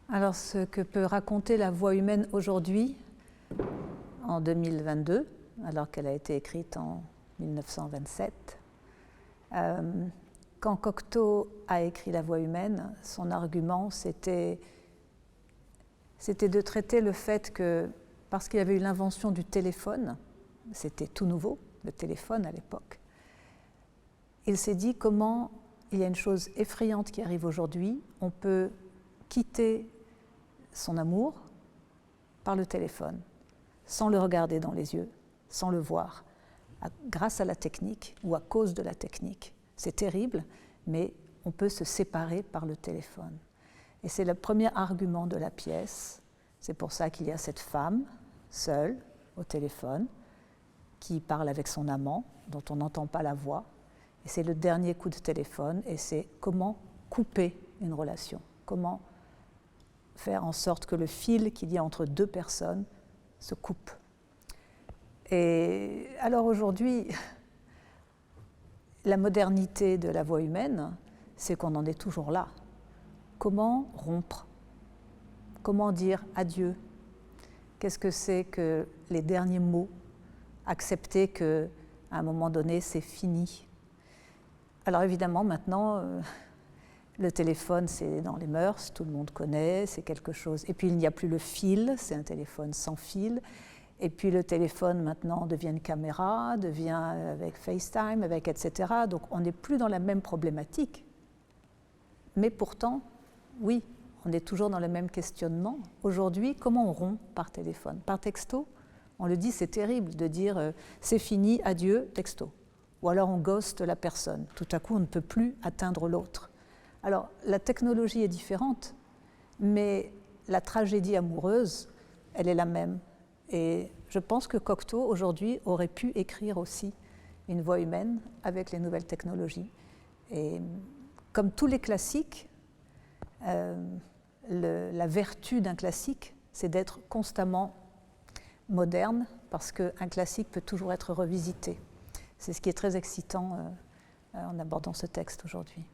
Alors, ce que peut raconter la voix humaine aujourd'hui, en 2022, alors qu'elle a été écrite en 1927, quand Cocteau a écrit La voix humaine, son argument, c'était de traiter le fait que, parce qu'il y avait eu l'invention du téléphone, c'était tout nouveau, le téléphone à l'époque, il s'est dit comment il y a une chose effrayante qui arrive aujourd'hui, on peut quitter son amour par le téléphone, sans le regarder dans les yeux, sans le voir, grâce à la technique ou à cause de la technique. C'est terrible, mais on peut se séparer par le téléphone. Et c'est le premier argument de la pièce. C'est pour ça qu'il y a cette femme, seule, au téléphone, qui parle avec son amant, dont on n'entend pas la voix. Et c'est le dernier coup de téléphone, et c'est comment couper une relation, comment faire en sorte que le fil qu'il y a entre deux personnes se coupe. Et alors aujourd'hui, la modernité de la voix humaine, c'est qu'on en est toujours là. Comment rompre? Comment dire adieu? Qu'est-ce que c'est que les derniers mots? Accepter qu'à un moment donné, c'est fini. Alors évidemment, maintenant, le téléphone, c'est dans les mœurs, tout le monde connaît, c'est quelque chose. Et puis il n'y a plus le fil, c'est un téléphone sans fil. Et puis le téléphone maintenant devient une caméra, devient avec FaceTime, avec etc. Donc on n'est plus dans la même problématique. Mais pourtant, oui, on est toujours dans le même questionnement. Aujourd'hui, comment on rompt par téléphone? Par texto? On le dit, c'est terrible de dire c'est fini, adieu, texto. Ou alors on ghoste la personne. Tout à coup, on ne peut plus atteindre l'autre. Alors, la technologie est différente, mais la tragédie amoureuse, elle est la même. Et je pense que Cocteau, aujourd'hui, aurait pu écrire aussi une voix humaine avec les nouvelles technologies. Et comme tous les classiques, la vertu d'un classique, c'est d'être constamment moderne, parce qu'un classique peut toujours être revisité. C'est ce qui est très excitant en abordant ce texte aujourd'hui.